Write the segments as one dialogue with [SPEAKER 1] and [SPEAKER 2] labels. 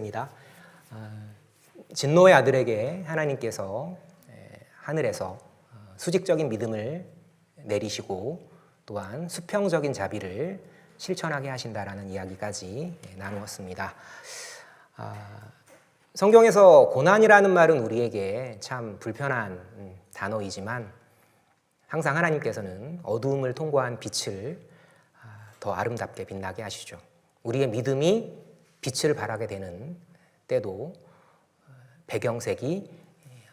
[SPEAKER 1] 말씀입니다. 진노의 아들에게 하나님께서 하늘에서 수직적인 믿음을 내리시고 또한 수평적인 자비를 실천하게 하신다라는 이야기까지 나누었습니다. 성경에서 고난이라는 말은 우리에게 참 불편한 단어이지만 항상 하나님께서는 어두움을 통과한 빛을 더 아름답게 빛나게 하시죠. 우리의 믿음이 빛을 발하게 되는 때도 배경색이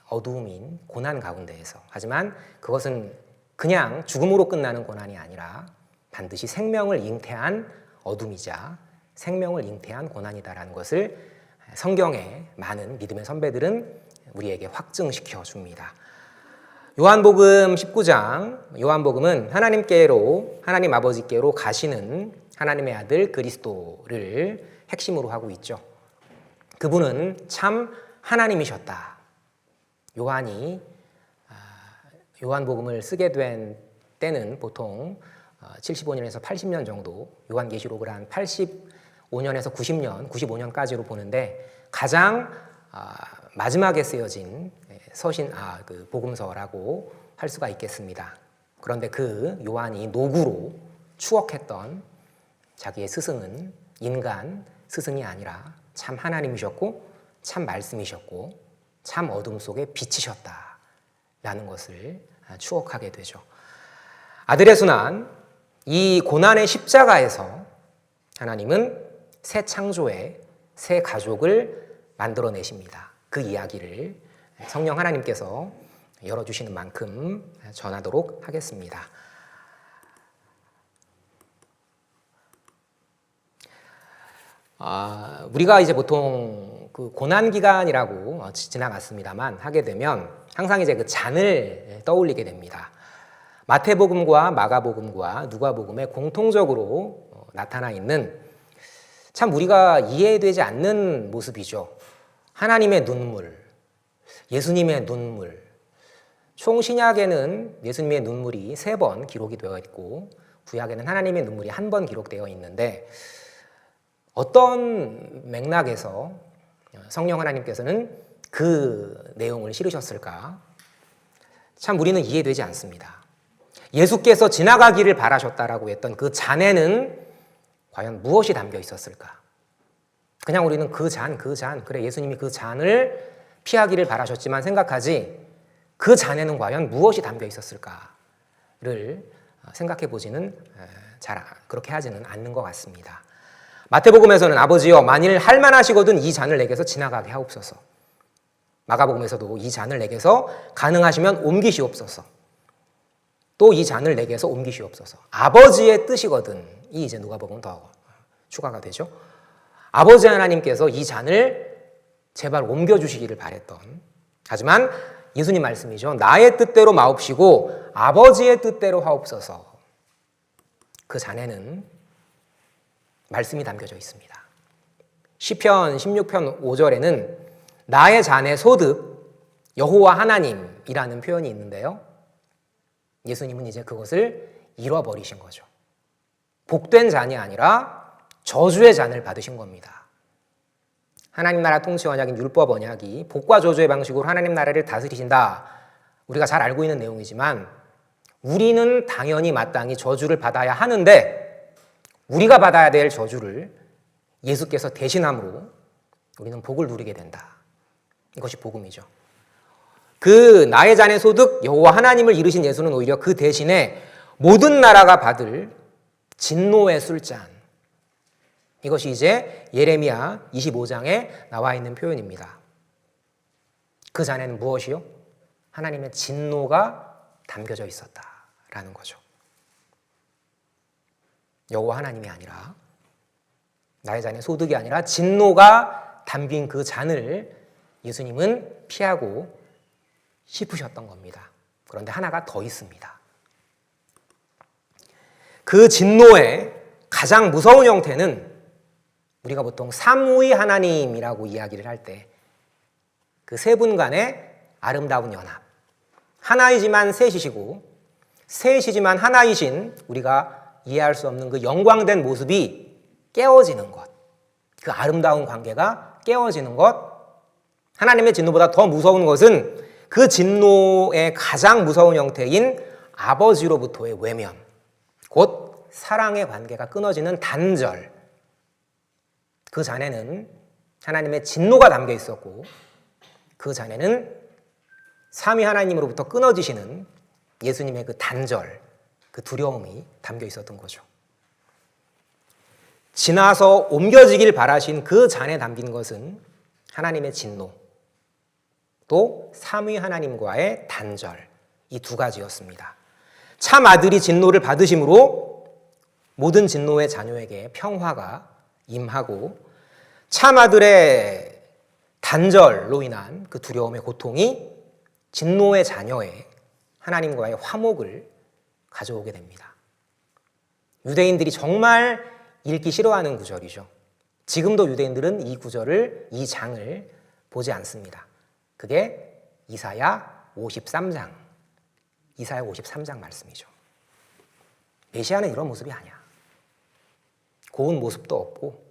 [SPEAKER 1] 어두움인 고난 가운데에서, 하지만 그것은 그냥 죽음으로 끝나는 고난이 아니라 반드시 생명을 잉태한 어둠이자 생명을 잉태한 고난이다라는 것을 성경의 많은 믿음의 선배들은 우리에게 확증시켜 줍니다. 요한복음 19장, 요한복음은 하나님 아버지께로 가시는 하나님의 아들 그리스도를 핵심으로 하고 있죠. 그분은 참 하나님이셨다. 요한이 요한복음을 쓰게 된 때는 보통 75년에서 80년 정도, 요한계시록을 한 85년에서 90년, 95년까지로 보는데 가장 마지막에 쓰여진 그 복음서라고 할 수가 있겠습니다. 그런데 그 요한이 노구로 추억했던 자기의 스승은 인간 스승이 아니라 참 하나님이셨고 참 말씀이셨고 참 어둠 속에 빛이셨다라는 것을 추억하게 되죠. 아들의 순환, 이 고난의 십자가에서 하나님은 새 창조의 새 가족을 만들어내십니다. 그 이야기를 성령 하나님께서 열어주시는 만큼 전하도록 하겠습니다. 우리가 이제 보통 그 고난기간이라고 지나갔습니다만 하게 되면 항상 이제 그 잔을 떠올리게 됩니다. 마태복음과 마가복음과 누가복음에 공통적으로 나타나 있는 참 우리가 이해되지 않는 모습이죠. 하나님의 눈물, 예수님의 눈물. 총 신약에는 예수님의 눈물이 3번 기록이 되어 있고 구약에는 하나님의 눈물이 1번 기록되어 있는데 어떤 맥락에서 성령 하나님께서는 그 내용을 실으셨을까? 참 우리는 이해되지 않습니다. 예수께서 지나가기를 바라셨다라고 했던 그 잔에는 과연 무엇이 담겨 있었을까? 그냥 우리는 그 잔, 그래 예수님이 그 잔을 피하기를 바라셨지만 생각하지 그 잔에는 과연 무엇이 담겨 있었을까를 생각해 보지는 잘 그렇게 하지는 않는 것 같습니다. 마태복음에서는 아버지여 만일 할만하시거든 이 잔을 내게서 지나가게 하옵소서. 마가복음에서도 이 잔을 내게서 가능하시면 옮기시옵소서. 또 이 잔을 내게서 옮기시옵소서. 아버지의 뜻이거든. 이 이제 누가복음은 더 추가가 되죠. 아버지 하나님께서 이 잔을 제발 옮겨주시기를 바랬던, 하지만 예수님 말씀이죠. 나의 뜻대로 마옵시고 아버지의 뜻대로 하옵소서. 그 잔에는 말씀이 담겨져 있습니다. 시편 16편 5절에는 나의 잔의 소득 여호와 하나님이라는 표현이 있는데요. 예수님은 이제 그것을 잃어버리신 거죠. 복된 잔이 아니라 저주의 잔을 받으신 겁니다. 하나님 나라 통치 언약인 율법 언약이 복과 저주의 방식으로 하나님 나라를 다스리신다. 우리가 잘 알고 있는 내용이지만 우리는 당연히 마땅히 저주를 받아야 하는데 우리가 받아야 될 저주를 예수께서 대신함으로 우리는 복을 누리게 된다. 이것이 복음이죠. 그 나의 잔의 소득 여호와 하나님을 이루신 예수는 오히려 그 대신에 모든 나라가 받을 진노의 술잔, 이것이 이제 예레미야 25장에 나와 있는 표현입니다. 그 잔에는 무엇이요? 하나님의 진노가 담겨져 있었다라는 거죠. 여호와 하나님이 아니라 나의 잔의 소득이 아니라 진노가 담긴 그 잔을 예수님은 피하고 싶으셨던 겁니다. 그런데 하나가 더 있습니다. 그 진노의 가장 무서운 형태는 우리가 보통 삼위 하나님이라고 이야기를 할 때 그 세 분 간의 아름다운 연합, 하나이지만 셋이시고 셋이지만 하나이신 우리가 이해할 수 없는 그 영광된 모습이 깨어지는 것, 그 아름다운 관계가 깨어지는 것, 하나님의 진노보다 더 무서운 것은 그 진노의 가장 무서운 형태인 아버지로부터의 외면, 곧 사랑의 관계가 끊어지는 단절. 그 잔에는 하나님의 진노가 담겨 있었고 그 잔에는 삼위 하나님으로부터 끊어지시는 예수님의 그 단절, 그 두려움이 담겨 있었던 거죠. 지나서 옮겨지길 바라신 그 잔에 담긴 것은 하나님의 진노, 또 삼위 하나님과의 단절, 이 두 가지였습니다. 참 아들이 진노를 받으심으로 모든 진노의 자녀에게 평화가 임하고 참 아들의 단절로 인한 그 두려움의 고통이 진노의 자녀의 하나님과의 화목을 가져오게 됩니다. 유대인들이 정말 읽기 싫어하는 구절이죠. 지금도 유대인들은 이 구절을, 이 장을 보지 않습니다. 그게 이사야 53장, 이사야 53장 말씀이죠. 메시아는 이런 모습이 아니야. 고운 모습도 없고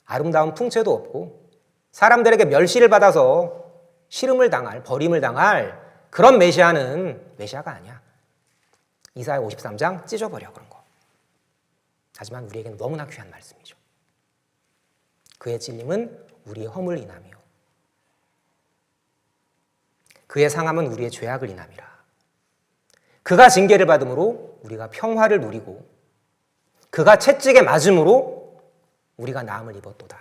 [SPEAKER 1] 아름다운 풍채도 없고 사람들에게 멸시를 받아서 시름을 당할, 버림을 당할 그런 메시아는 메시아가 아니야. 이사야 53장 찢어버려, 그런 거. 하지만 우리에게는 너무나 귀한 말씀이죠. 그의 찔림은 우리의 허물 인함이요 그의 상함은 우리의 죄악을 인함이라. 그가 징계를 받음으로 우리가 평화를 누리고 그가 채찍에 맞음으로 우리가 나음을 입었도다.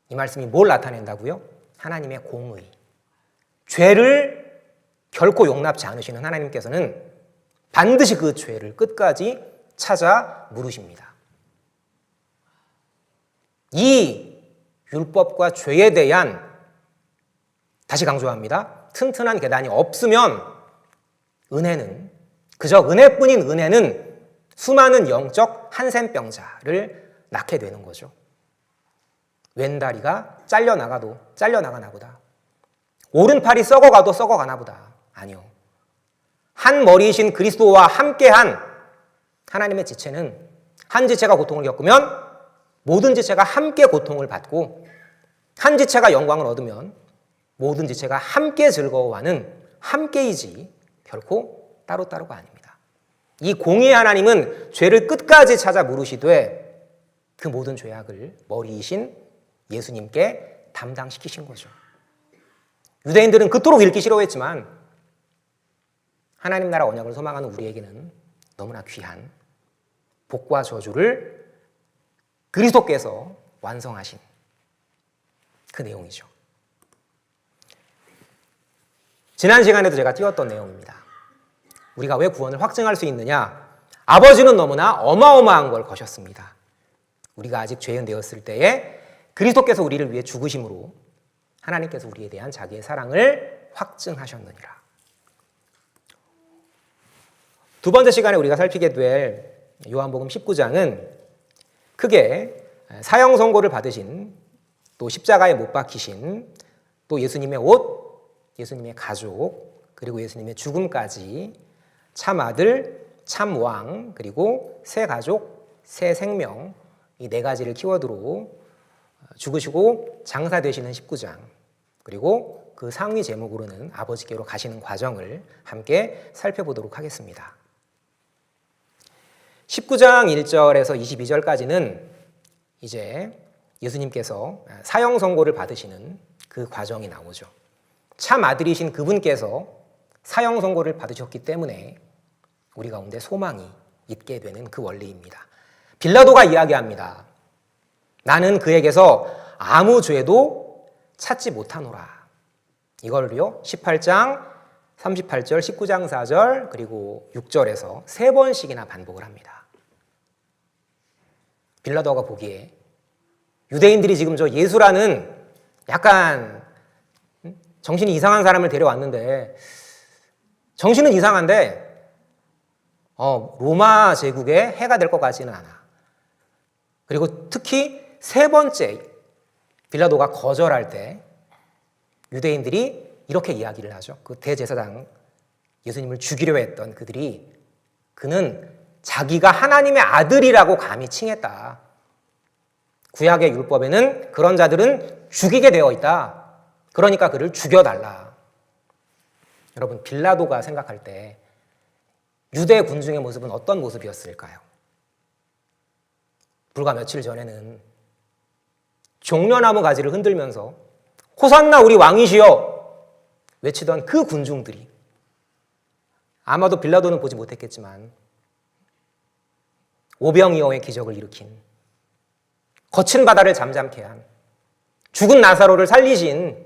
[SPEAKER 1] 이 말씀이 뭘 나타낸다고요? 하나님의 공의. 죄를 결코 용납지 않으시는 하나님께서는 반드시 그 죄를 끝까지 찾아 물으십니다. 이 율법과 죄에 대한, 다시 강조합니다, 튼튼한 계단이 없으면 은혜는, 그저 은혜뿐인 은혜는 수많은 영적 한센병자를 낳게 되는 거죠. 왼다리가 잘려나가도 잘려나가나 보다. 오른팔이 썩어가도 썩어가나 보다. 아니요. 한 머리이신 그리스도와 함께한 하나님의 지체는, 한 지체가 고통을 겪으면 모든 지체가 함께 고통을 받고, 한 지체가 영광을 얻으면 모든 지체가 함께 즐거워하는 함께이지 결코 따로따로가 아닙니다. 이 공의의 하나님은 죄를 끝까지 찾아 물으시되 그 모든 죄악을 머리이신 예수님께 담당시키신 거죠. 유대인들은 그토록 읽기 싫어했지만 하나님 나라 언약을 소망하는 우리에게는 너무나 귀한 복과 저주를 그리스도께서 완성하신 그 내용이죠. 지난 시간에도 제가 띄웠던 내용입니다. 우리가 왜 구원을 확증할 수 있느냐? 아버지는 너무나 어마어마한 걸 거셨습니다. 우리가 아직 죄인 되었을 때에 그리스도께서 우리를 위해 죽으심으로 하나님께서 우리에 대한 자기의 사랑을 확증하셨느니라. 두 번째 시간에 우리가 살피게 될 요한복음 19장은 크게 사형 선고를 받으신, 또 십자가에 못 박히신, 또 예수님의 옷, 예수님의 가족, 그리고 예수님의 죽음까지 참 아들, 참 왕, 그리고 새 가족, 새 생명, 이 네 가지를 키워드로 죽으시고 장사되시는 19장, 그리고 그 상위 제목으로는 아버지께로 가시는 과정을 함께 살펴보도록 하겠습니다. 19장 1절에서 22절까지는 이제 예수님께서 사형 선고를 받으시는 그 과정이 나오죠. 참 아들이신 그분께서 사형 선고를 받으셨기 때문에 우리 가운데 소망이 있게 되는 그 원리입니다. 빌라도가 이야기합니다. 나는 그에게서 아무 죄도 찾지 못하노라. 이걸요 18장 38절, 19장 4절, 그리고 6절에서 세 번씩이나 반복을 합니다. 빌라도가 보기에 유대인들이 지금 저 예수라는 약간 정신이 이상한 사람을 데려왔는데, 정신은 이상한데 로마 제국의 해가 될 것 같지는 않아. 그리고 특히 세 번째 빌라도가 거절할 때 유대인들이 이렇게 이야기를 하죠. 그 대제사장, 예수님을 죽이려 했던 그들이, 그는 자기가 하나님의 아들이라고 감히 칭했다. 구약의 율법에는 그런 자들은 죽이게 되어 있다. 그러니까 그를 죽여달라. 여러분, 빌라도가 생각할 때 유대 군중의 모습은 어떤 모습이었을까요? 불과 며칠 전에는 종려나무 가지를 흔들면서 호산나 우리 왕이시여 외치던 그 군중들이, 아마도 빌라도는 보지 못했겠지만 오병이어의 기적을 일으킨, 거친 바다를 잠잠케 한, 죽은 나사로를 살리신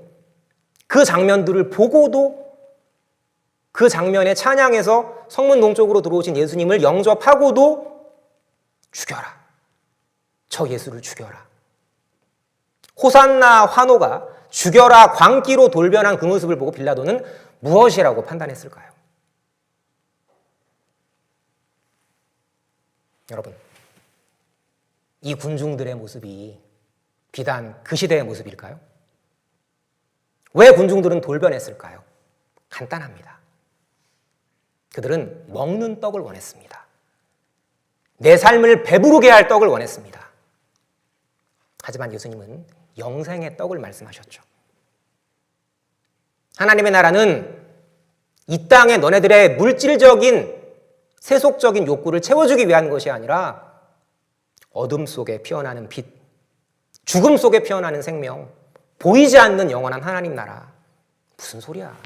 [SPEAKER 1] 그 장면들을 보고도, 그 장면에 찬양해서 성문 동쪽으로 들어오신 예수님을 영접하고도 죽여라, 저 예수를 죽여라, 호산나 환호가 죽여라 광기로 돌변한 그 모습을 보고 빌라도는 무엇이라고 판단했을까요? 여러분, 이 군중들의 모습이 비단 그 시대의 모습일까요? 왜 군중들은 돌변했을까요? 간단합니다. 그들은 먹는 떡을 원했습니다. 내 삶을 배부르게 할 떡을 원했습니다. 하지만 예수님은 영생의 떡을 말씀하셨죠. 하나님의 나라는 이 땅에 너네들의 물질적인 세속적인 욕구를 채워주기 위한 것이 아니라 어둠 속에 피어나는 빛, 죽음 속에 피어나는 생명, 보이지 않는 영원한 하나님 나라. 무슨 소리야?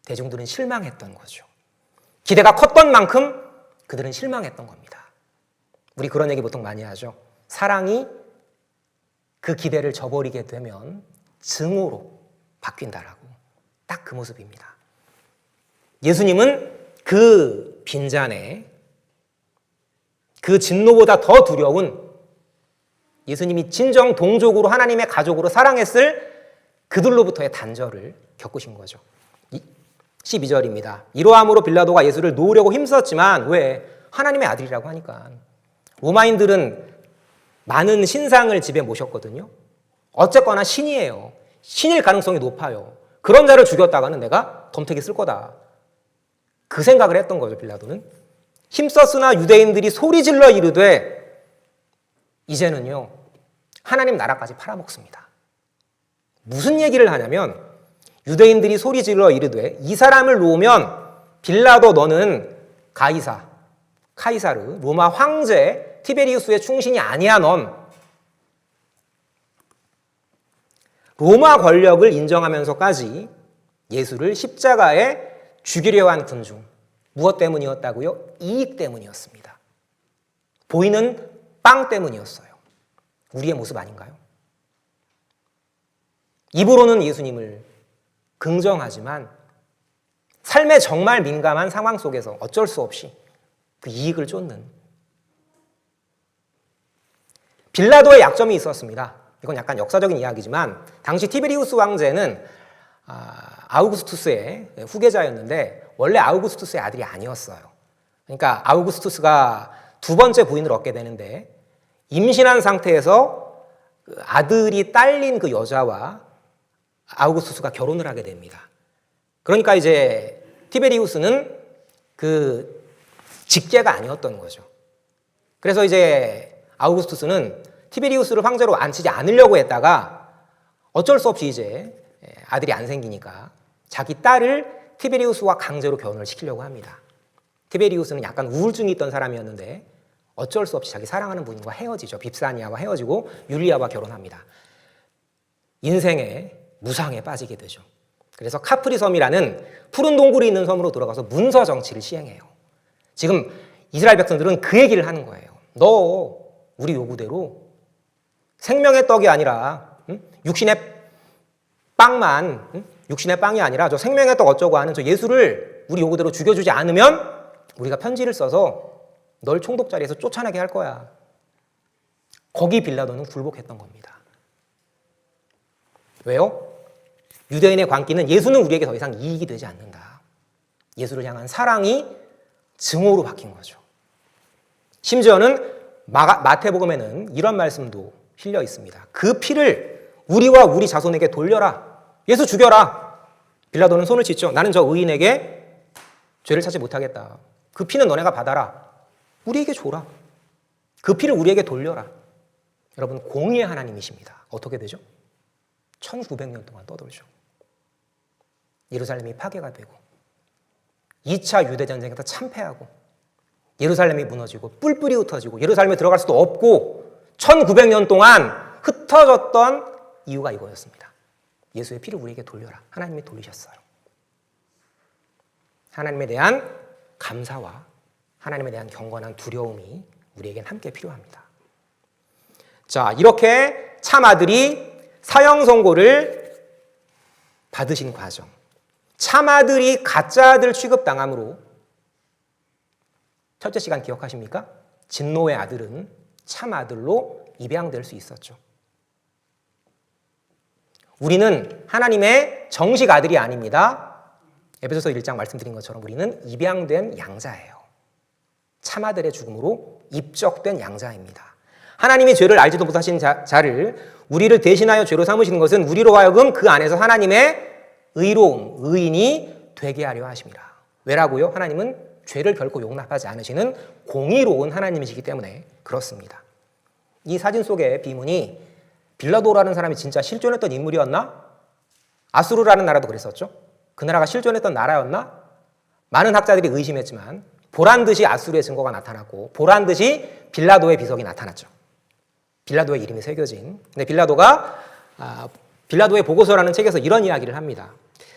[SPEAKER 1] 대중들은 실망했던 거죠. 기대가 컸던 만큼 그들은 실망했던 겁니다. 우리 그런 얘기 보통 많이 하죠. 사랑이 그 기대를 저버리게 되면 증오로 바뀐다라고. 딱 그 모습입니다. 예수님은 그 빈잔에 그 진노보다 더 두려운, 예수님이 진정 동족으로 하나님의 가족으로 사랑했을 그들로부터의 단절을 겪으신 거죠. 12절입니다. 이러함으로 빌라도가 예수를 놓으려고 힘썼지만, 왜? 하나님의 아들이라고 하니까. 로마인들은 많은 신상을 집에 모셨거든요. 어쨌거나 신이에요. 신일 가능성이 높아요. 그런 자를 죽였다가는 내가 덤태기 쓸 거다. 그 생각을 했던 거죠, 빌라도는. 힘썼으나 유대인들이 소리질러 이르되 이제는요 하나님 나라까지 팔아먹습니다. 무슨 얘기를 하냐면, 유대인들이 소리질러 이르되 이 사람을 놓으면 빌라도 너는 카이사르 로마 황제 티베리우스의 충신이 아니야. 넌 로마 권력을 인정하면서까지 예수를 십자가에 죽이려 한 군중, 무엇 때문이었다고요? 이익 때문이었습니다. 보이는 빵 때문이었어요. 우리의 모습 아닌가요? 입으로는 예수님을 긍정하지만 삶에 정말 민감한 상황 속에서 어쩔 수 없이 그 이익을 쫓는, 빌라도의 약점이 있었습니다. 이건 약간 역사적인 이야기지만 당시 티베리우스 황제는 아우구스투스의 후계자였는데 원래 아우구스투스의 아들이 아니었어요. 그러니까 아우구스투스가 두 번째 부인을 얻게 되는데 임신한 상태에서 아들이 딸린 그 여자와 아우구스투스가 결혼을 하게 됩니다. 그러니까 이제 티베리우스는 그 직계가 아니었던 거죠. 그래서 이제 아우구스투스는 티베리우스를 황제로 앉히지 않으려고 했다가 어쩔 수 없이 이제 아들이 안 생기니까 자기 딸을 티베리우스와 강제로 결혼을 시키려고 합니다. 티베리우스는 약간 우울증이 있던 사람이었는데 어쩔 수 없이 자기 사랑하는 분과 헤어지죠. 빕사니아와 헤어지고 율리아와 결혼합니다. 인생의 무상에 빠지게 되죠. 그래서 카프리 섬이라는 푸른 동굴이 있는 섬으로 들어가서 문서 정치를 시행해요. 지금 이스라엘 백성들은 그 얘기를 하는 거예요. 너 우리 요구대로 생명의 떡이 아니라 육신의 빵만, 육신의 빵이 아니라 저 생명의 떡 어쩌고 하는 저 예수를 우리 요구대로 죽여주지 않으면 우리가 편지를 써서 널 총독자리에서 쫓아내게 할 거야. 거기 빌라도는 굴복했던 겁니다. 왜요? 유대인의 광기는 예수는 우리에게 더 이상 이익이 되지 않는다. 예수를 향한 사랑이 증오로 바뀐 거죠. 심지어는 마태복음에는 이런 말씀도 실려 있습니다. 그 피를 우리와 우리 자손에게 돌려라. 예수 죽여라. 빌라도는 손을 찢죠. 나는 저 의인에게 죄를 찾지 못하겠다. 그 피는 너네가 받아라. 우리에게 줘라. 그 피를 우리에게 돌려라. 여러분, 공의의 하나님이십니다. 어떻게 되죠? 1900년 동안 떠돌죠. 예루살렘이 파괴가 되고 2차 유대전쟁에서 참패하고 예루살렘이 무너지고 뿔뿔이 흩어지고 예루살렘에 들어갈 수도 없고 1900년 동안 흩어졌던 이유가 이거였습니다. 예수의 피를 우리에게 돌려라. 하나님이 돌리셨어요. 하나님에 대한 감사와 하나님에 대한 경건한 두려움이 우리에겐 함께 필요합니다. 자, 이렇게 참아들이 사형 선고를 받으신 과정, 참아들이 가짜아들 취급당함으로 첫째 시간 기억하십니까? 진노의 아들은 참아들로 입양될 수 있었죠. 우리는 하나님의 정식 아들이 아닙니다. 에베소서 1장 말씀드린 것처럼 우리는 입양된 양자예요. 참아들의 죽음으로 입적된 양자입니다. 하나님이 죄를 알지도 못하신 자를 우리를 대신하여 죄로 삼으시는 것은 우리로 하여금 그 안에서 하나님의 의로움, 의인이 되게 하려 하십니다. 왜라고요? 하나님은 죄를 결코 용납하지 않으시는 공의로운 하나님이시기 때문에 그렇습니다. 이 사진 속의 비문이 빌라도라는 사람이 진짜 실존했던 인물이었나? 아수르라는 나라도 그랬었죠. 그 나라가 실존했던 나라였나? 많은 학자들이 의심했지만 보란듯이 아수르의 증거가 나타났고 보란듯이 빌라도의 비석이 나타났죠. 빌라도의 이름이 새겨진. 근데 빌라도가 빌라도의 보고서라는 책에서 이런 이야기를 합니다.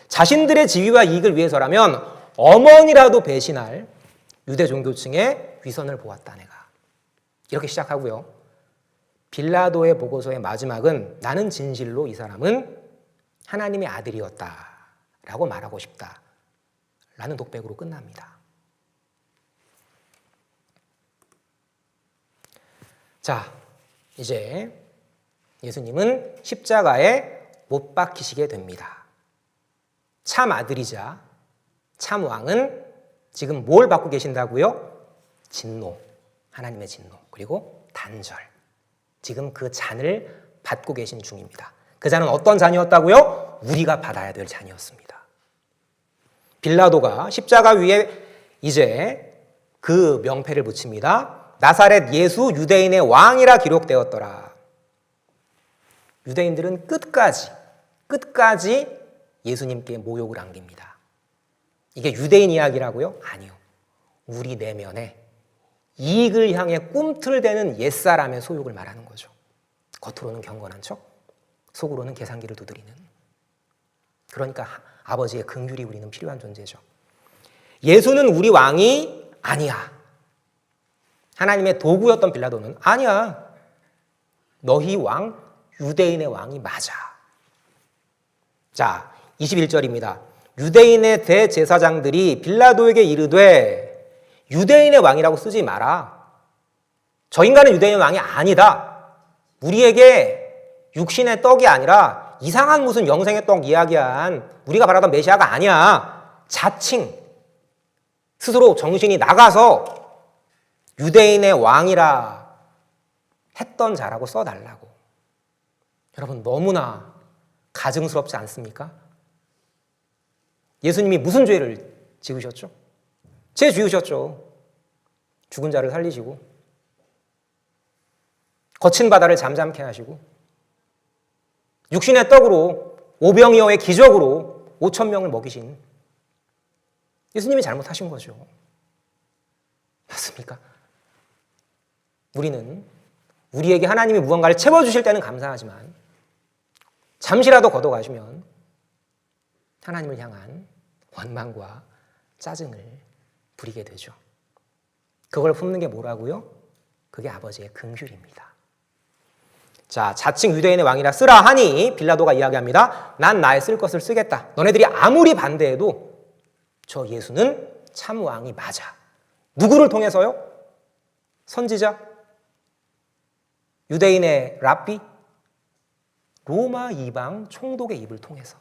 [SPEAKER 1] 자신들의 지위와 이익을 위해서라면 어머니라도 배신할 유대 종교층의 위선을 보았다 내가. 이렇게 시작하고요. 빌라도의 보고서의 마지막은 나는 진실로 이 사람은 하나님의 아들이었다라고 말하고 싶다라는 독백으로 끝납니다. 자, 이제 예수님은 십자가에 못 박히시게 됩니다. 참 아들이자 참 왕은 지금 뭘 받고 계신다고요? 진노, 하나님의 진노, 그리고 단절. 지금 그 잔을 받고 계신 중입니다. 그 잔은 어떤 잔이었다고요? 우리가 받아야 될 잔이었습니다. 빌라도가 십자가 위에 이제 그 명패를 붙입니다. 나사렛 예수 유대인의 왕이라 기록되었더라. 유대인들은 끝까지 예수님께 모욕을 안깁니다. 이게 유대인 이야기라고요? 아니요. 우리 내면에 이익을 향해 꿈틀대는 옛사람의 소욕을 말하는 거죠. 겉으로는 경건한 척, 속으로는 계산기를 두드리는. 그러니까 아버지의 긍휼이 우리는 필요한 존재죠. 예수는 우리 왕이 아니야. 하나님의 도구였던 빌라도는 아니야. 너희 왕, 유대인의 왕이 맞아. 자, 21절입니다. 유대인의 대제사장들이 빌라도에게 이르되 유대인의 왕이라고 쓰지 마라. 저 인간은 유대인의 왕이 아니다. 우리에게 육신의 떡이 아니라 이상한 무슨 영생의 떡 이야기한 우리가 바라던 메시아가 아니야. 자칭 스스로 정신이 나가서 유대인의 왕이라 했던 자라고 써달라고. 여러분, 너무나 가증스럽지 않습니까? 예수님이 무슨 죄를 지으셨죠? 죄 지으셨죠. 죽은 자를 살리시고 거친 바다를 잠잠케 하시고 육신의 떡으로 오병이어의 기적으로 5,000명을 먹이신 예수님이 잘못하신 거죠. 맞습니까? 우리는 우리에게 하나님이 무언가를 채워주실 때는 감사하지만 잠시라도 걷어가시면 하나님을 향한 원망과 짜증을 부리게 되죠. 그걸 품는 게 뭐라고요? 그게 아버지의 긍휼입니다. 자, 자칭 유대인의 왕이라 쓰라 하니 빌라도가 이야기합니다. 난 나의 쓸 것을 쓰겠다. 너네들이 아무리 반대해도 저 예수는 참 왕이 맞아. 누구를 통해서요? 선지자? 유대인의 랍비? 로마 이방 총독의 입을 통해서.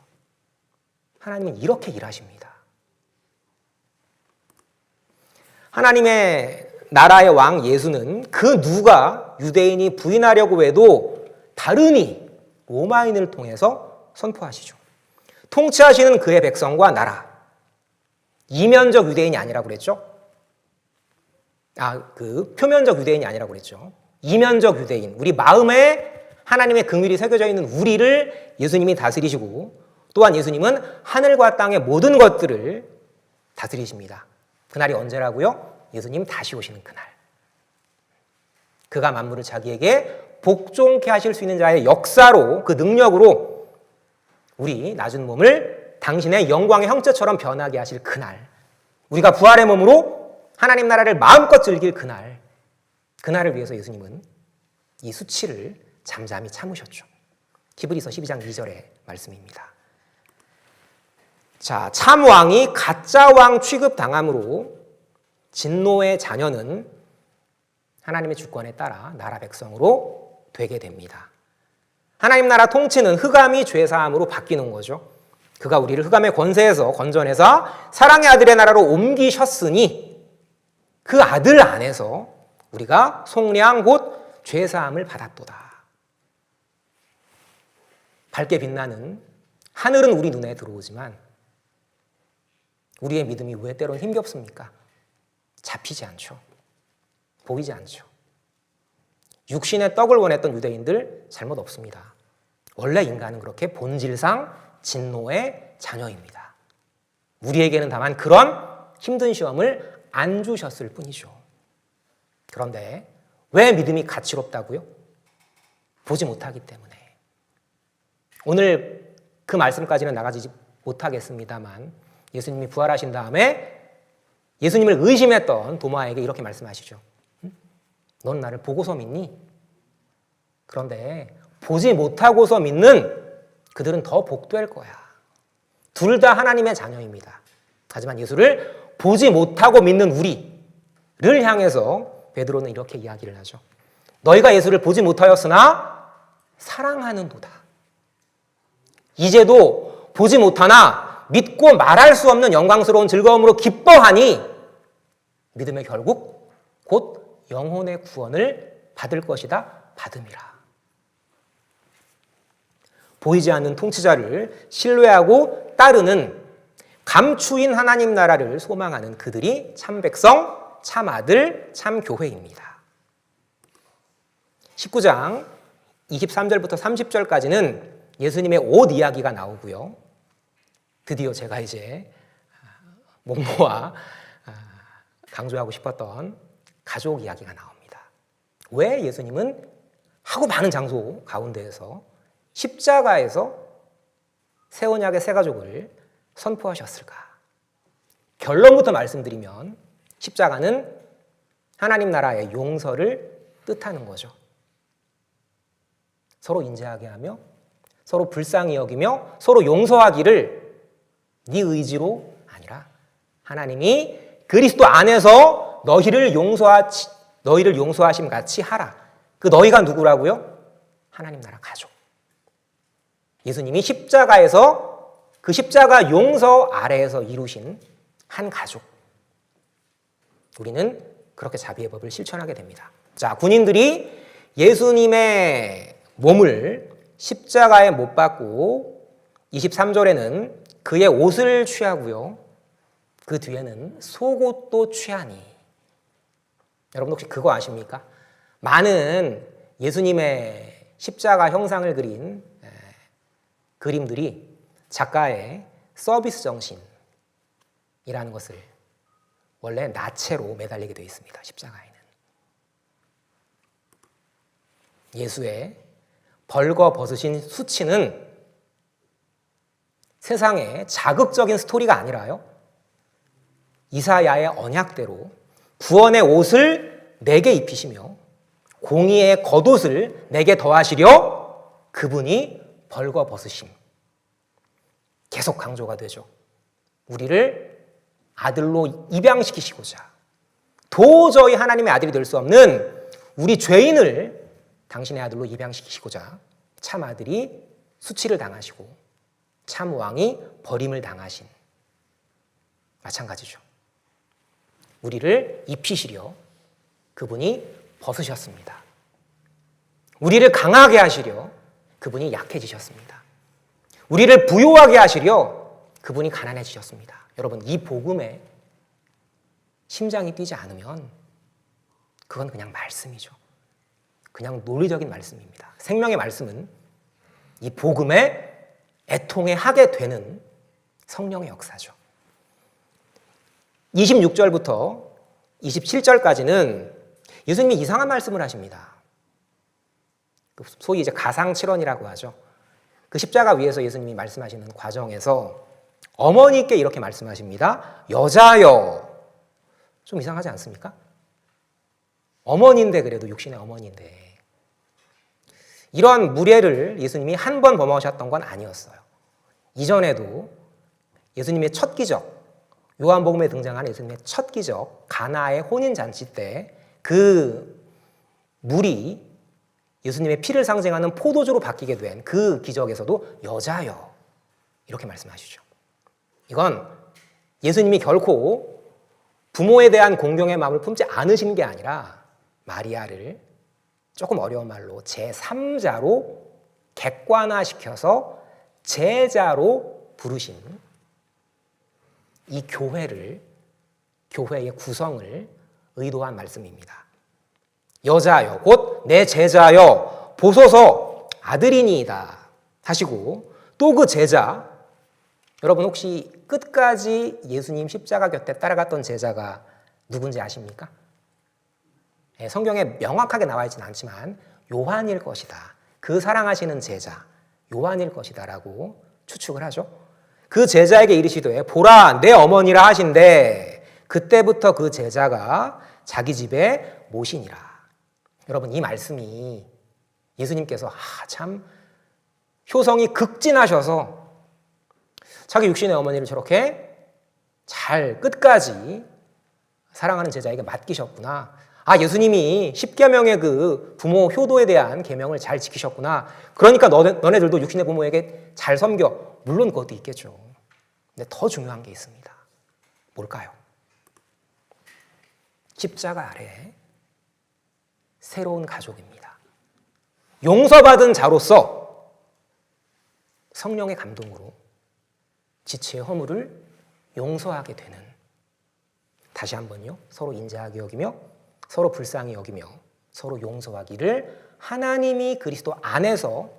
[SPEAKER 1] 하나님은 이렇게 일하십니다. 하나님의 나라의 왕 예수는 그 누가 유대인이 부인하려고 해도 다르니 로마인을 통해서 선포하시죠. 통치하시는 그의 백성과 나라. 이면적 유대인이 아니라고 그랬죠. 그 표면적 유대인이 아니라고 그랬죠. 이면적 유대인, 우리 마음에 하나님의 긍휼이 새겨져 있는 우리를 예수님이 다스리시고, 또한 예수님은 하늘과 땅의 모든 것들을 다스리십니다. 그날이 언제라고요? 예수님 다시 오시는 그날. 그가 만물을 자기에게 복종케 하실 수 있는 자의 역사로, 그 능력으로 우리 낮은 몸을 당신의 영광의 형체처럼 변하게 하실 그날, 우리가 부활의 몸으로 하나님 나라를 마음껏 즐길 그날, 그날을 위해서 예수님은 이 수치를 잠잠히 참으셨죠. 히브리서 12장 2절의 말씀입니다. 자, 참 왕이 가짜 왕 취급당함으로 진노의 자녀는 하나님의 주권에 따라 나라 백성으로 되게 됩니다. 하나님 나라 통치는 흑암이 죄사함으로 바뀌는 거죠. 그가 우리를 흑암의 권세에서 건져내서 사랑의 아들의 나라로 옮기셨으니 그 아들 안에서 우리가 속량 곧 죄사함을 받았도다. 밝게 빛나는 하늘은 우리 눈에 들어오지만 우리의 믿음이 왜 때론 힘겹습니까? 잡히지 않죠. 보이지 않죠. 육신의 떡을 원했던 유대인들 잘못 없습니다. 원래 인간은 그렇게 본질상 진노의 자녀입니다. 우리에게는 다만 그런 힘든 시험을 안 주셨을 뿐이죠. 그런데 왜 믿음이 가치롭다고요? 보지 못하기 때문에. 오늘 그 말씀까지는 나가지 못하겠습니다만 예수님이 부활하신 다음에 예수님을 의심했던 도마에게 이렇게 말씀하시죠. 넌 나를 보고서 믿니? 그런데 보지 못하고서 믿는 그들은 더 복될 거야. 둘 다 하나님의 자녀입니다. 하지만 예수를 보지 못하고 믿는 우리를 향해서 베드로는 이렇게 이야기를 하죠. 너희가 예수를 보지 못하였으나 사랑하는도다. 이제도 보지 못하나 믿고 말할 수 없는 영광스러운 즐거움으로 기뻐하니 믿음의 결국 곧 영혼의 구원을 받을 것이다. 받음이라. 보이지 않는 통치자를 신뢰하고 따르는 감추인 하나님 나라를 소망하는 그들이 참 백성, 참 아들, 참 교회입니다. 19장 23절부터 30절까지는 예수님의 옷 이야기가 나오고요. 드디어 제가 이제 목모아 강조하고 싶었던 가족 이야기가 나옵니다. 왜 예수님은 하고 많은 장소 가운데에서 십자가에서 새 언약의 새 가족을 선포하셨을까? 결론부터 말씀드리면 십자가는 하나님 나라의 용서를 뜻하는 거죠. 서로 인자하게 하며 서로 불쌍히 여기며 서로 용서하기를 네 의지로 아니라 하나님이 그리스도 안에서 너희를 용서하심 같이 하라. 그 너희가 누구라고요? 하나님 나라 가족. 예수님이 십자가에서 그 십자가 용서 아래에서 이루신 한 가족. 우리는 그렇게 자비의 법을 실천하게 됩니다. 자, 군인들이 예수님의 몸을 십자가에 못 박고 23절에는 그의 옷을 취하고요. 그 뒤에는 속옷도 취하니. 여러분 혹시 그거 아십니까? 많은 예수님의 십자가 형상을 그린 그림들이 작가의 서비스 정신이라는 것을 원래 나체로 매달리게 되어 있습니다. 십자가에는. 예수의 벌거벗으신 수치는 세상의 자극적인 스토리가 아니라요. 이사야의 언약대로 구원의 옷을 내게 입히시며 공의의 겉옷을 내게 더하시려 그분이 벌거벗으심. 계속 강조가 되죠. 우리를 아들로 입양시키시고자 도저히 하나님의 아들이 될 수 없는 우리 죄인을 당신의 아들로 입양시키시고자 참 아들이 수치를 당하시고 참 왕이 버림을 당하신 마찬가지죠. 우리를 입히시려 그분이 벗으셨습니다. 우리를 강하게 하시려 그분이 약해지셨습니다. 우리를 부요하게 하시려 그분이 가난해지셨습니다. 여러분, 이 복음에 심장이 뛰지 않으면 그건 그냥 말씀이죠. 그냥 논리적인 말씀입니다. 생명의 말씀은 이 복음에 애통해 하게 되는 성령의 역사죠. 26절부터 27절까지는 예수님이 이상한 말씀을 하십니다. 소위 이제 가상칠언이라고 하죠. 그 십자가 위에서 예수님이 말씀하시는 과정에서 어머니께 이렇게 말씀하십니다. 여자여. 좀 이상하지 않습니까? 어머니인데, 그래도 육신의 어머니인데. 이러한 무례를 예수님이 한 번 범하셨던 건 아니었어요. 이전에도 예수님의 첫 기적, 요한복음에 등장하는 예수님의 첫 기적, 가나의 혼인잔치 때 그 물이 예수님의 피를 상징하는 포도주로 바뀌게 된 그 기적에서도 여자여 이렇게 말씀하시죠. 이건 예수님이 결코 부모에 대한 공경의 마음을 품지 않으신 게 아니라 마리아를 조금 어려운 말로 제3자로 객관화시켜서 제자로 부르신 이 교회의 구성을 의도한 말씀입니다. 여자여 곧 내 제자여 보소서 아들이니이다 하시고, 또 그 제자, 여러분 혹시 끝까지 예수님 십자가 곁에 따라갔던 제자가 누군지 아십니까? 성경에 명확하게 나와 있지는 않지만 요한일 것이다. 그 사랑하시는 제자 요한일 것이다 라고 추측을 하죠. 그 제자에게 이르시되 보라 내 어머니라 하신대, 그때부터 그 제자가 자기 집에 모시니라. 여러분, 이 말씀이 예수님께서 참 효성이 극진하셔서 자기 육신의 어머니를 저렇게 잘 끝까지 사랑하는 제자에게 맡기셨구나. 예수님이 십계명의 그 부모 효도에 대한 계명을 잘 지키셨구나. 그러니까 너네들도 육신의 부모에게 잘 섬겨. 물론 그것도 있겠죠. 근데 더 중요한 게 있습니다. 뭘까요? 십자가 아래 새로운 가족입니다. 용서받은 자로서 성령의 감동으로 지체의 허물을 용서하게 되는, 다시 한번요, 서로 인자하게 여기며 서로 불쌍히 여기며 서로 용서하기를 하나님이 그리스도 안에서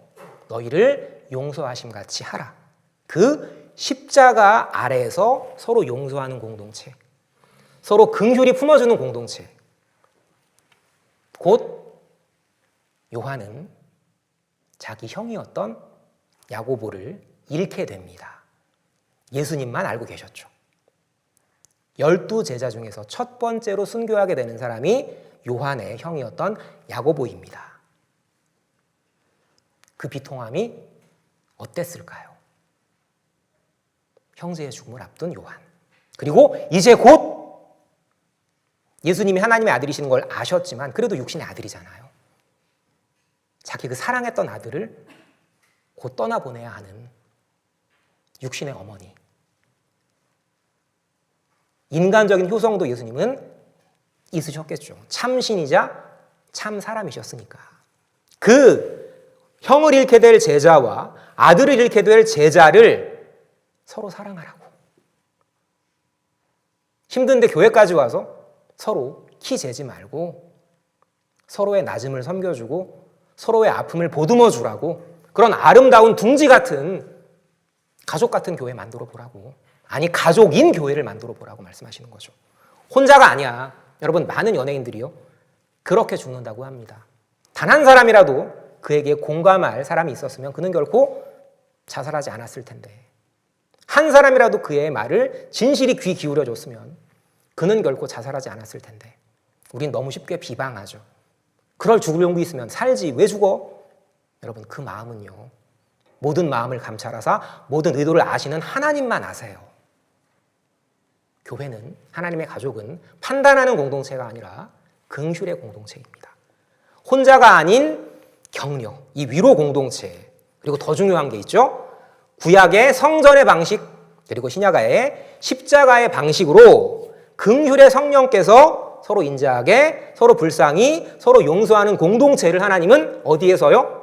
[SPEAKER 1] 너희를 용서하심 같이 하라. 그 십자가 아래에서 서로 용서하는 공동체, 서로 긍휼히 품어주는 공동체. 곧 요한은 자기 형이었던 야고보를 잃게 됩니다. 예수님만 알고 계셨죠. 12제자 중에서 첫 번째로 순교하게 되는 사람이 요한의 형이었던 야고보입니다. 그 비통함이 어땠을까요? 형제의 죽음을 앞둔 요한. 그리고 이제 곧 예수님이 하나님의 아들이시는 걸 아셨지만 그래도 육신의 아들이잖아요. 자기 그 사랑했던 아들을 곧 떠나보내야 하는 육신의 어머니. 인간적인 효성도 예수님은 있으셨겠죠. 참신이자 참 사람이셨으니까. 그 형을 잃게 될 제자와 아들을 잃게 될 제자를 서로 사랑하라고. 힘든데 교회까지 와서 서로 키 재지 말고 서로의 낮음을 섬겨주고 서로의 아픔을 보듬어 주라고, 그런 아름다운 둥지 같은 가족 같은 교회 만들어 보라고. 아니, 가족인 교회를 만들어 보라고 말씀하시는 거죠. 혼자가 아니야. 여러분, 많은 연예인들이요 그렇게 죽는다고 합니다. 단 한 사람이라도 그에게 공감할 사람이 있었으면 그는 결코 자살하지 않았을 텐데, 한 사람이라도 그의 말을 진실이 귀 기울여 줬으면 그는 결코 자살하지 않았을 텐데, 우린 너무 쉽게 비방하죠. 그럴 죽을 용기 있으면 살지 왜 죽어? 여러분, 그 마음은요, 모든 마음을 감찰하사 모든 의도를 아시는 하나님만 아세요. 교회는, 하나님의 가족은 판단하는 공동체가 아니라 긍휼의 공동체입니다. 혼자가 아닌 격려, 이 위로 공동체. 그리고 더 중요한 게 있죠. 구약의 성전의 방식, 그리고 신약의 십자가의 방식으로 긍휼의 성령께서 서로 인자하게, 서로 불쌍히, 서로 용서하는 공동체를 하나님은 어디에서요?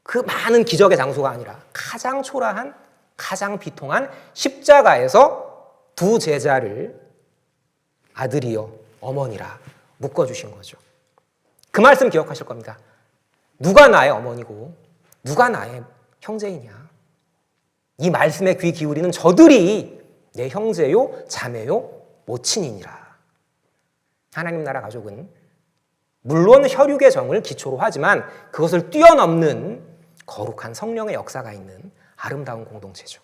[SPEAKER 1] 그 많은 기적의 장소가 아니라 가장 초라한, 가장 비통한 십자가에서 두 제자를 아들이여 어머니라 묶어주신 거죠. 그 말씀 기억하실 겁니다. 누가 나의 어머니고 누가 나의 형제이냐. 이 말씀에 귀 기울이는 저들이 내 형제요 자매요 모친이니라. 하나님 나라 가족은 물론 혈육의 정을 기초로 하지만 그것을 뛰어넘는 거룩한 성령의 역사가 있는 아름다운 공동체죠.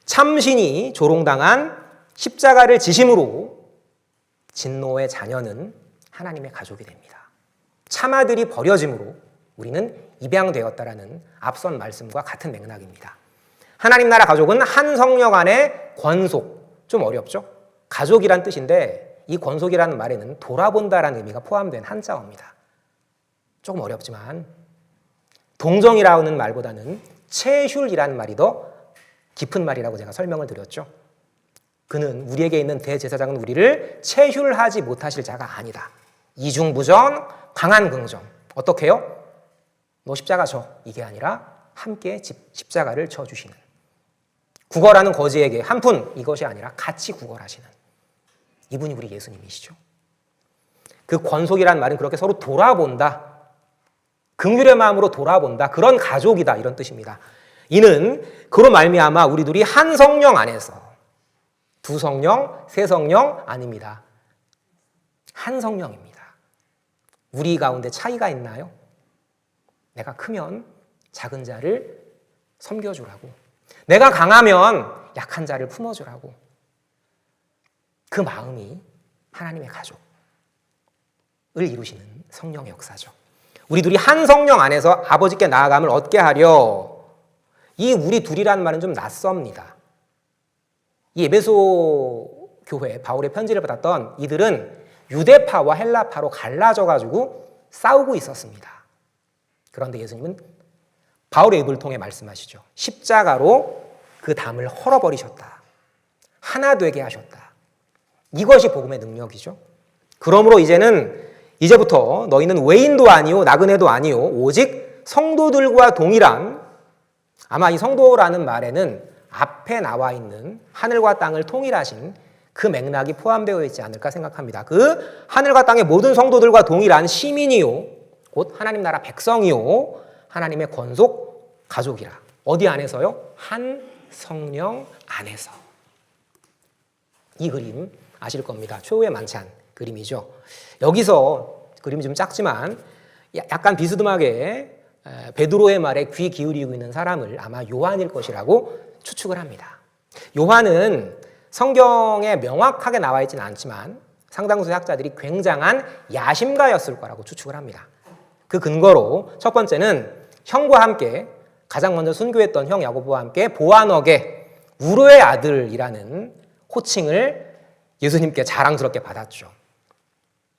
[SPEAKER 1] 참신이 조롱당한 십자가를 지심으로 진노의 자녀는 하나님의 가족이 됩니다. 참아들이 버려짐으로 우리는 입양되었다라는 앞선 말씀과 같은 맥락입니다. 하나님 나라 가족은 한 성령 안에 권속, 좀 어렵죠? 가족이란 뜻인데 이 권속이라는 말에는 돌아본다라는 의미가 포함된 한자어입니다. 조금 어렵지만 동정이라는 말보다는 체휼이라는 말이 더 깊은 말이라고 제가 설명을 드렸죠. 그는 우리에게 있는 대제사장은 우리를 체휼하지 못하실 자가 아니다. 이중부정, 강한 긍정. 어떻게 해요? 너 십자가 져. 이게 아니라 함께 십자가를 쳐주시는. 구걸하는 거지에게 한 푼 이것이 아니라 같이 구걸하시는 이분이 우리 예수님이시죠. 그 권속이라는 말은 그렇게 서로 돌아본다. 긍휼의 마음으로 돌아본다. 그런 가족이다 이런 뜻입니다. 이는 그로 말미암아 우리들이 한 성령 안에서 두 성령, 세 성령 아닙니다. 한 성령입니다. 우리 가운데 차이가 있나요? 내가 크면 작은 자를 섬겨주라고. 내가 강하면 약한 자를 품어주라고. 그 마음이 하나님의 가족을 이루시는 성령의 역사죠. 우리 둘이 한 성령 안에서 아버지께 나아감을 얻게 하려. 이 우리 둘이라는 말은 좀 낯섭니다. 이 에베소 교회 바울의 편지를 받았던 이들은 유대파와 헬라파로 갈라져가지고 싸우고 있었습니다. 그런데 예수님은 바울의 입을 통해 말씀하시죠. 십자가로 그 담을 헐어버리셨다. 하나 되게 하셨다. 이것이 복음의 능력이죠. 그러므로 이제부터 너희는 외인도 아니요 나그네도 아니요 오직 성도들과 동일한, 아마 이 성도라는 말에는 앞에 나와 있는 하늘과 땅을 통일하신 그 맥락이 포함되어 있지 않을까 생각합니다. 그 하늘과 땅의 모든 성도들과 동일한 시민이요 곧 하나님 나라 백성이요 하나님의 권속 가족이라. 어디 안에서요? 한 성령 안에서. 이 그림 아실 겁니다. 최후의 만찬 그림이죠. 여기서 그림이 좀 작지만 약간 비스듬하게 베드로의 말에 귀 기울이고 있는 사람을 아마 요한일 것이라고 추측을 합니다. 요한은 성경에 명확하게 나와 있지는 않지만 상당수 학자들이 굉장한 야심가였을 거라고 추측을 합니다. 그 근거로 첫 번째는 형과 함께 가장 먼저 순교했던 형 야고보와 함께 보아너게 우르의 아들이라는 호칭을 예수님께 자랑스럽게 받았죠.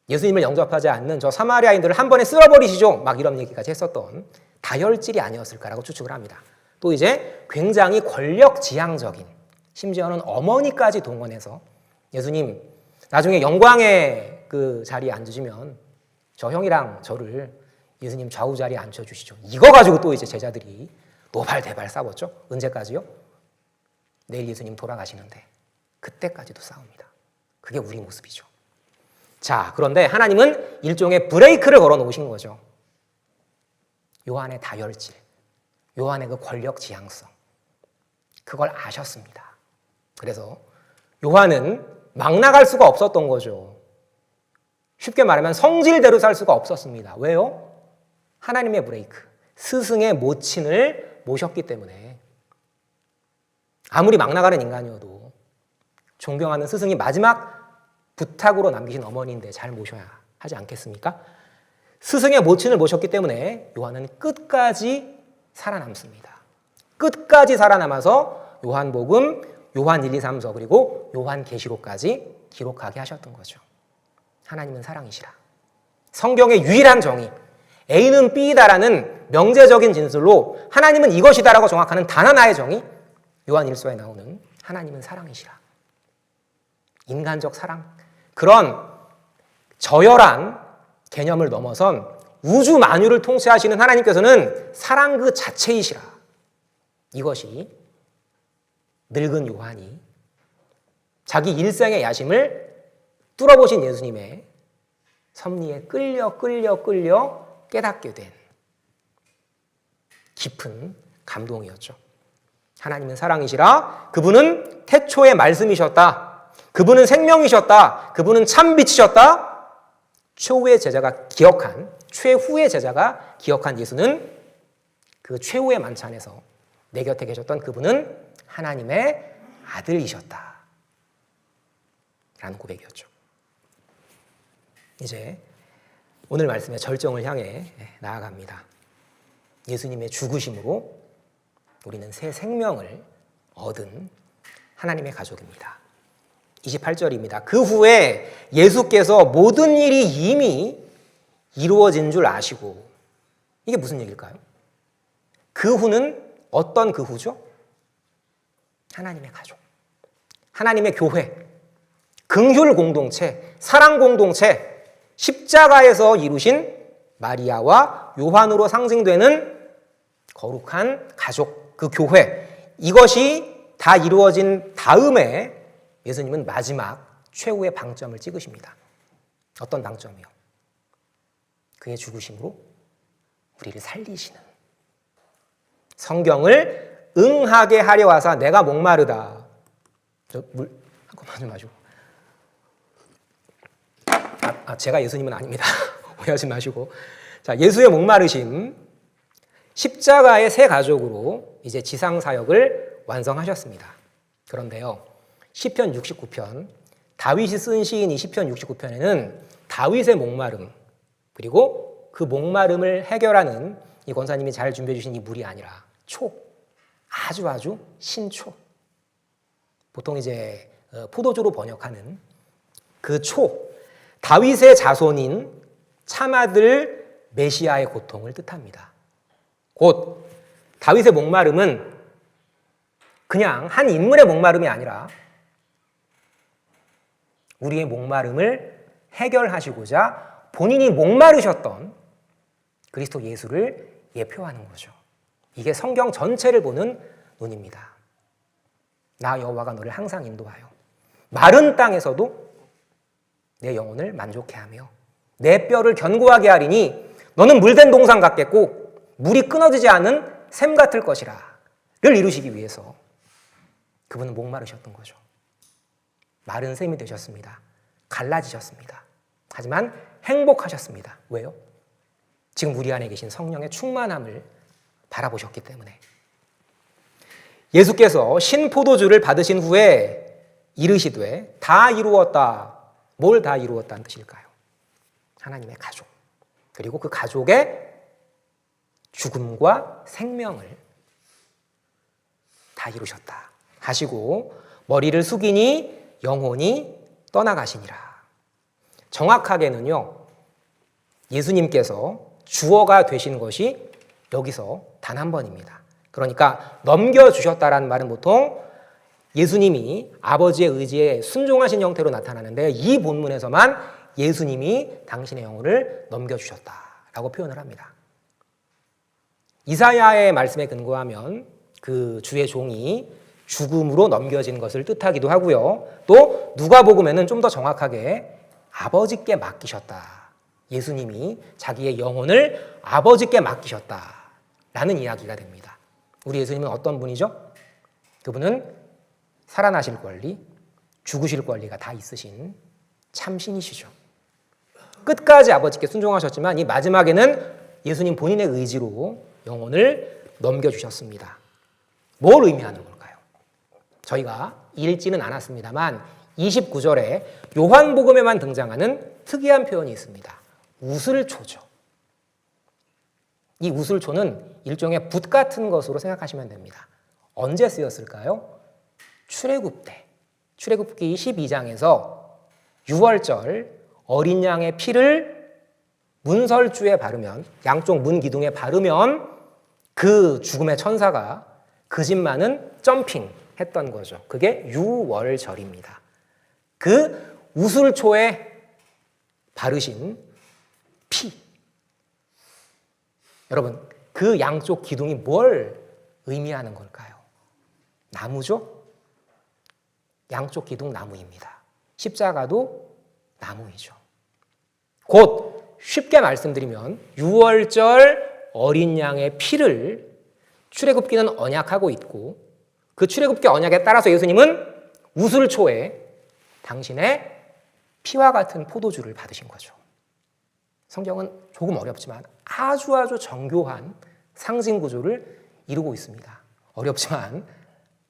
[SPEAKER 1] 예수님을 영접하지 않는 저 사마리아인들을 한 번에 쓸어버리시죠. 막 이런 얘기까지 했었던 다혈질이 아니었을까라고 추측을 합니다. 또 이제 굉장히 권력지향적인, 심지어는 어머니까지 동원해서 예수님 나중에 영광의 그 자리에 앉으시면 저 형이랑 저를 예수님 좌우 자리에 앉혀주시죠. 이거 가지고 또 이제 제자들이 노발대발 싸웠죠. 언제까지요? 내일 예수님 돌아가시는데 그때까지도 싸웁니다. 그게 우리 모습이죠. 자, 그런데 하나님은 일종의 브레이크를 걸어 놓으신 거죠. 요한의 다혈질, 요한의 그 권력 지향성, 그걸 아셨습니다. 그래서 요한은 막 나갈 수가 없었던 거죠. 쉽게 말하면 성질대로 살 수가 없었습니다. 왜요? 하나님의 브레이크, 스승의 모친을 모셨기 때문에. 아무리 막 나가는 인간이어도 존경하는 스승이 마지막 부탁으로 남기신 어머니인데 잘 모셔야 하지 않겠습니까? 스승의 모친을 모셨기 때문에 요한은 끝까지 살아남습니다. 끝까지 살아남아서 요한복음, 요한 1, 2, 3서 그리고 요한계시록까지 기록하게 하셨던 거죠. 하나님은 사랑이시라. 성경의 유일한 정의, A는 B이다라는 명제적인 진술로 하나님은 이것이다라고 정확하는 단 하나의 정의, 요한 1서에 나오는 하나님은 사랑이시라. 인간적 사랑, 그런 저열한 개념을 넘어선 우주 만유를 통치하시는 하나님께서는 사랑 그 자체이시라. 이것이 늙은 요한이 자기 일생의 야심을 뚫어보신 예수님의 섭리에 끌려 깨닫게 된 깊은 감동이었죠. 하나님은 사랑이시라. 그분은 태초의 말씀이셨다. 그분은 생명이셨다. 그분은 참 빛이셨다. 최후의 제자가 기억한 예수는 그 최후의 만찬에서 내 곁에 계셨던 그분은 하나님의 아들이셨다. 라는 고백이었죠. 이제 오늘 말씀의 절정을 향해 나아갑니다. 예수님의 죽으심으로 우리는 새 생명을 얻은 하나님의 가족입니다. 28절입니다. 그 후에 예수께서 모든 일이 이미 이루어진 줄 아시고, 이게 무슨 얘기일까요? 그 후는 어떤 그 후죠? 하나님의 가족, 하나님의 교회, 긍휼 공동체, 사랑 공동체, 십자가에서 이루신 마리아와 요한으로 상징되는 거룩한 가족, 그 교회, 이것이 다 이루어진 다음에 예수님은 마지막 최후의 방점을 찍으십니다. 어떤 방점이요? 그의 죽으심으로 우리를 살리시는, 성경을 응하게 하려 하사 내가 목마르다. 저 물 한 컵만 좀 마시고. 제가 예수님은 아닙니다. 오해하지 마시고. 자, 예수의 목마르심, 십자가의 새 가족으로 이제 지상 사역을 완성하셨습니다. 그런데요, 시편 69편, 다윗이 쓴 시인 이 시편 69편에는 다윗의 목마름, 그리고 그 목마름을 해결하는 이 권사님이 잘 준비해 주신 이 물이 아니라 아주 신초. 보통 이제 포도주로 번역하는 그 다윗의 자손인 참아들 메시아의 고통을 뜻합니다. 곧 다윗의 목마름은 그냥 한 인물의 목마름이 아니라 우리의 목마름을 해결하시고자 본인이 목마르셨던 그리스도 예수를 예표하는 거죠. 이게 성경 전체를 보는 눈입니다. 나 여호와가 너를 항상 인도하여 마른 땅에서도 내 영혼을 만족해 하며 내 뼈를 견고하게 하리니 너는 물된 동산 같겠고 물이 끊어지지 않은 샘 같을 것이라 를 이루시기 위해서 그분은 목마르셨던 거죠. 마른 샘이 되셨습니다. 갈라지셨습니다. 하지만 행복하셨습니다. 왜요? 지금 우리 안에 계신 성령의 충만함을 바라보셨기 때문에. 예수께서 신포도주를 받으신 후에 이르시되 다 이루었다. 뭘 다 이루었다는 뜻일까요? 하나님의 가족, 그리고 그 가족의 죽음과 생명을 다 이루셨다 하시고 머리를 숙이니 영혼이 떠나가시니라. 정확하게는요, 예수님께서 주어가 되신 것이 여기서 단 한 번입니다. 그러니까 넘겨주셨다라는 말은 보통 예수님이 아버지의 의지에 순종하신 형태로 나타나는데 이 본문에서만 예수님이 당신의 영혼을 넘겨주셨다라고 표현을 합니다. 이사야의 말씀에 근거하면 그 주의 종이 죽음으로 넘겨진 것을 뜻하기도 하고요. 또 누가복음에는 좀 더 정확하게 아버지께 맡기셨다. 예수님이 자기의 영혼을 아버지께 맡기셨다라는 이야기가 됩니다. 우리 예수님은 어떤 분이죠? 그분은 살아나실 권리, 죽으실 권리가 다 있으신 참신이시죠. 끝까지 아버지께 순종하셨지만 이 마지막에는 예수님 본인의 의지로 영혼을 넘겨주셨습니다. 뭘 의미하는 걸까요? 저희가 읽지는 않았습니다만 29절에 요한복음에만 등장하는 특이한 표현이 있습니다. 우슬초죠. 이 우슬초는 일종의 붓 같은 것으로 생각하시면 됩니다. 언제 쓰였을까요? 출애굽 때, 출애굽기 12장에서 유월절 어린 양의 피를 문설주에 바르면, 양쪽 문 기둥에 바르면 그 죽음의 천사가 그 집만은 점핑했던 거죠. 그게 유월절입니다. 그 우슬초에 바르신 피. 여러분, 그 양쪽 기둥이 뭘 의미하는 걸까요? 나무죠? 양쪽 기둥 나무입니다. 십자가도 나무이죠. 곧 쉽게 말씀드리면 유월절 어린 양의 피를 출애굽기는 언약하고 있고 그 출애굽기 언약에 따라서 예수님은 우슬초에 당신의 피와 같은 포도주를 받으신 거죠. 성경은 조금 어렵지만 아주 정교한 상징 구조를 이루고 있습니다. 어렵지만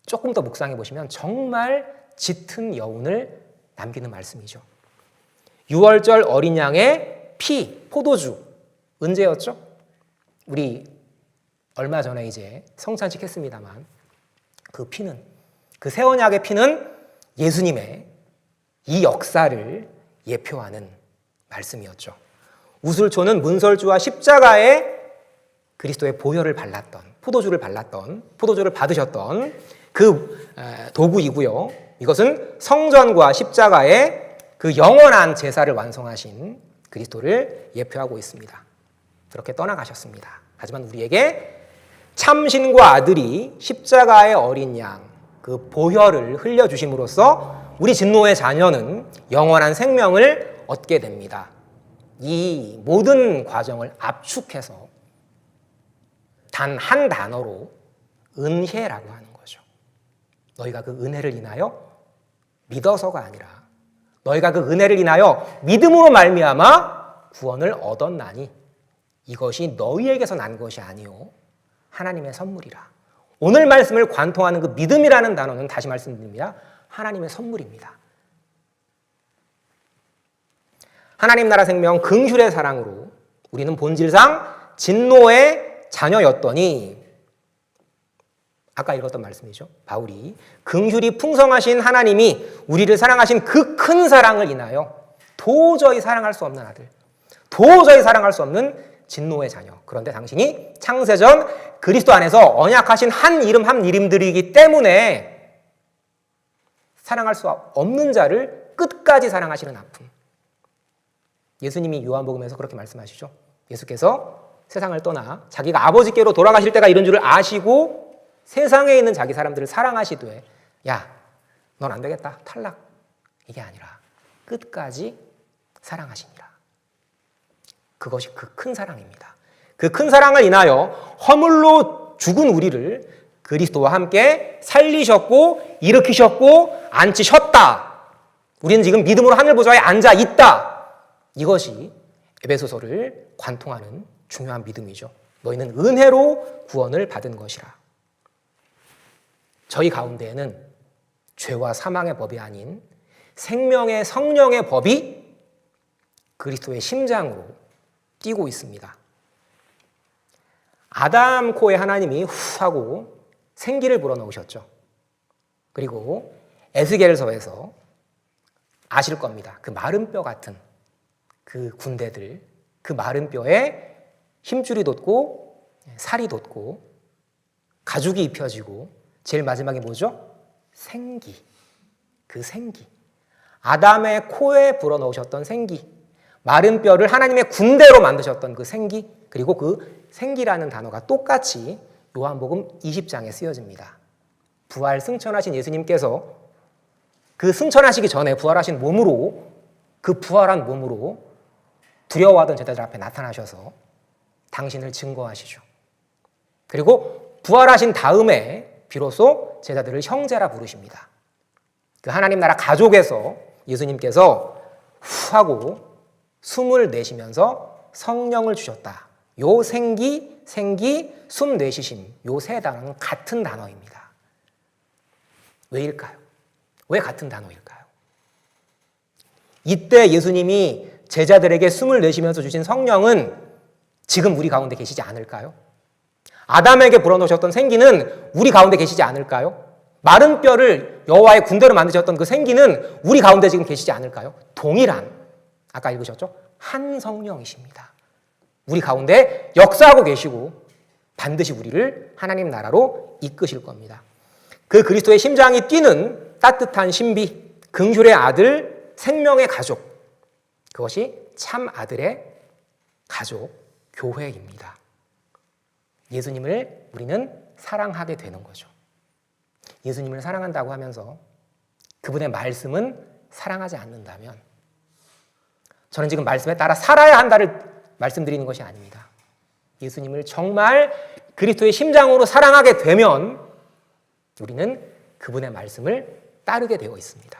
[SPEAKER 1] 조금 더 묵상해 보시면 정말 짙은 여운을 남기는 말씀이죠. 유월절 어린 양의 피, 포도주 언제였죠? 우리 얼마 전에 이제 성찬식 했습니다만 그 피는, 그 새 언약의 피는 예수님의 이 역사를 예표하는 말씀이었죠. 우슬초는 문설주와 십자가에 그리스도의 보혈을 발랐던, 포도주를 발랐던, 포도주를 받으셨던 그 도구이고요. 이것은 성전과 십자가의 그 영원한 제사를 완성하신 그리스도를 예표하고 있습니다. 그렇게 떠나가셨습니다. 하지만 우리에게 참신과 아들이 십자가의 어린 양, 그 보혈을 흘려주심으로써 우리 진노의 자녀는 영원한 생명을 얻게 됩니다. 이 모든 과정을 압축해서 단 한 단어로 은혜라고 하는 거죠. 너희가 그 은혜를 인하여 믿어서가 아니라 너희가 그 은혜를 인하여 믿음으로 말미암아 구원을 얻었나니 이것이 너희에게서 난 것이 아니요 하나님의 선물이라. 오늘 말씀을 관통하는 그 믿음이라는 단어는 다시 말씀드립니다. 하나님의 선물입니다. 하나님 나라 생명 긍휼의 사랑으로 우리는 본질상 진노의 자녀였더니 아까 읽었던 말씀이죠. 바울이 긍휼이 풍성하신 하나님이 우리를 사랑하신 그 큰 사랑을 인하여 도저히 사랑할 수 없는 아들, 도저히 사랑할 수 없는 진노의 자녀. 그런데 당신이 창세전 그리스도 안에서 언약하신 한 이름 한 이름들이기 때문에 사랑할 수 없는 자를 끝까지 사랑하시는 아픔. 예수님이 요한복음에서 그렇게 말씀하시죠. 예수께서 세상을 떠나 자기가 아버지께로 돌아가실 때가 이런 줄을 아시고 세상에 있는 자기 사람들을 사랑하시되 야, 넌 안 되겠다. 탈락. 이게 아니라 끝까지 사랑하시니라. 그것이 그 큰 사랑입니다. 그 큰 사랑을 인하여 허물로 죽은 우리를 그리스도와 함께 살리셨고 일으키셨고 앉히셨다. 우리는 지금 믿음으로 하늘 보좌에 앉아 있다. 이것이 에베소서를 관통하는 중요한 믿음이죠. 너희는 은혜로 구원을 받은 것이라. 저희 가운데에는 죄와 사망의 법이 아닌 생명의 성령의 법이 그리스도의 심장으로 뛰고 있습니다. 아담 코에 하나님이 후 하고 생기를 불어넣으셨죠. 그리고 에스겔서에서 아실 겁니다. 그 마른 뼈 같은 그 군대들, 그 마른 뼈에 힘줄이 돋고 살이 돋고 가죽이 입혀지고 제일 마지막에 뭐죠? 생기. 그 생기. 아담의 코에 불어넣으셨던 생기. 마른 뼈를 하나님의 군대로 만드셨던 그 생기. 그리고 그 생기라는 단어가 똑같이 요한복음 20장에 쓰여집니다. 부활 승천하신 예수님께서 그 승천하시기 전에 부활하신 몸으로, 그 부활한 몸으로 두려워하던 제자들 앞에 나타나셔서 당신을 증거하시죠. 그리고 부활하신 다음에 비로소 제자들을 형제라 부르십니다. 그 하나님 나라 가족에서 예수님께서 후 하고 숨을 내쉬면서 성령을 주셨다. 요 생기, 숨 내쉬심, 요 세 단어는 같은 단어입니다. 왜일까요? 왜 같은 단어일까요? 이때 예수님이 제자들에게 숨을 내쉬면서 주신 성령은 지금 우리 가운데 계시지 않을까요? 아담에게 불어넣으셨던 생기는 우리 가운데 계시지 않을까요? 마른 뼈를 여호와의 군대로 만드셨던 그 생기는 우리 가운데 지금 계시지 않을까요? 동일한, 아까 읽으셨죠? 한 성령이십니다. 우리 가운데 역사하고 계시고 반드시 우리를 하나님 나라로 이끄실 겁니다. 그 그리스도의 심장이 뛰는 따뜻한 신비, 긍휼의 아들, 생명의 가족, 그것이 참 아들의 가족, 교회입니다. 예수님을 우리는 사랑하게 되는 거죠. 예수님을 사랑한다고 하면서 그분의 말씀은 사랑하지 않는다면 저는 지금 말씀에 따라 살아야 한다를 말씀드리는 것이 아닙니다. 예수님을 정말 그리스도의 심장으로 사랑하게 되면 우리는 그분의 말씀을 따르게 되어 있습니다.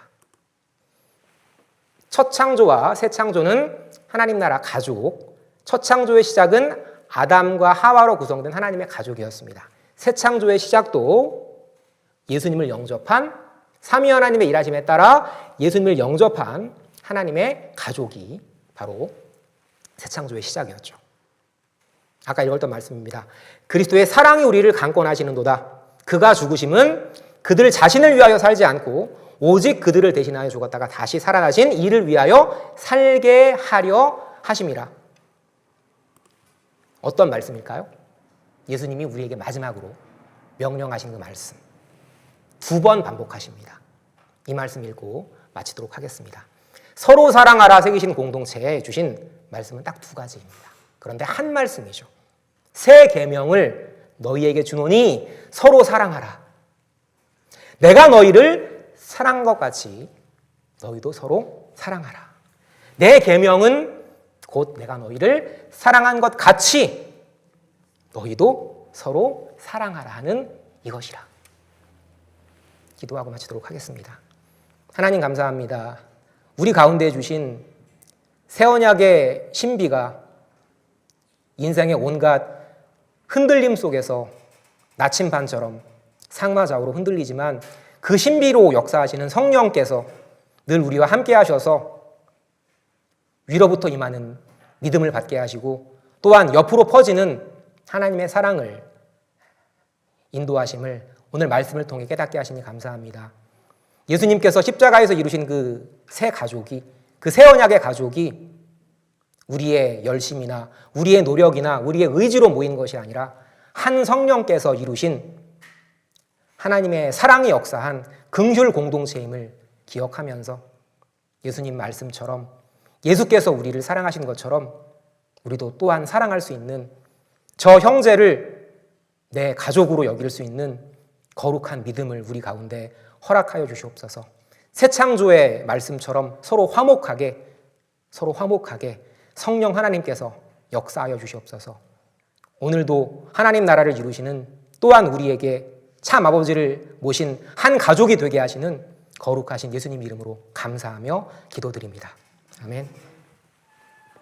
[SPEAKER 1] 첫 창조와 새 창조는 하나님 나라 가족, 첫 창조의 시작은 아담과 하와로 구성된 하나님의 가족이었습니다. 새 창조의 시작도 예수님을 영접한 삼위 하나님의 일하심에 따라 예수님을 영접한 하나님의 가족이 바로 새 창조의 시작이었죠. 아까 읽었던 말씀입니다. 그리스도의 사랑이 우리를 강권하시는도다. 그가 죽으심은 그들 자신을 위하여 살지 않고 오직 그들을 대신하여 죽었다가 다시 살아나신 이를 위하여 살게 하려 하심이라. 어떤 말씀일까요? 예수님이 우리에게 마지막으로 명령하신 그 말씀 2번 반복하십니다. 이 말씀 읽고 마치도록 하겠습니다. 서로 사랑하라 새기신 공동체에 주신 말씀은 딱 2가지입니다. 그런데 한 말씀이죠. 새 계명을 너희에게 주노니 서로 사랑하라. 내가 너희를 사랑한 것 같이 너희도 서로 사랑하라. 내 계명은 곧 내가 너희를 사랑한 것 같이 너희도 서로 사랑하라 하는 이것이라. 기도하고 마치도록 하겠습니다. 하나님 감사합니다. 우리 가운데 주신 새 언약의 신비가 인생의 온갖 흔들림 속에서 나침반처럼 상마좌우로 흔들리지만 그 신비로 역사하시는 성령께서 늘 우리와 함께 하셔서 위로부터 임하는 믿음을 받게 하시고 또한 옆으로 퍼지는 하나님의 사랑을 인도하심을 오늘 말씀을 통해 깨닫게 하시니 감사합니다. 예수님께서 십자가에서 이루신 그 새 가족이, 그 새 언약의 가족이 우리의 열심이나 우리의 노력이나 우리의 의지로 모인 것이 아니라 한 성령께서 이루신 하나님의 사랑이 역사한 긍휼 공동체임을 기억하면서 예수님 말씀처럼 예수께서 우리를 사랑하신 것처럼 우리도 또한 사랑할 수 있는 저 형제를 내 가족으로 여길 수 있는 거룩한 믿음을 우리 가운데 허락하여 주시옵소서. 새 창조의 말씀처럼 서로 화목하게 성령 하나님께서 역사하여 주시옵소서. 오늘도 하나님 나라를 이루시는 또한 우리에게 참 아버지를 모신 한 가족이 되게 하시는 거룩하신 예수님 이름으로 감사하며 기도드립니다. 아멘.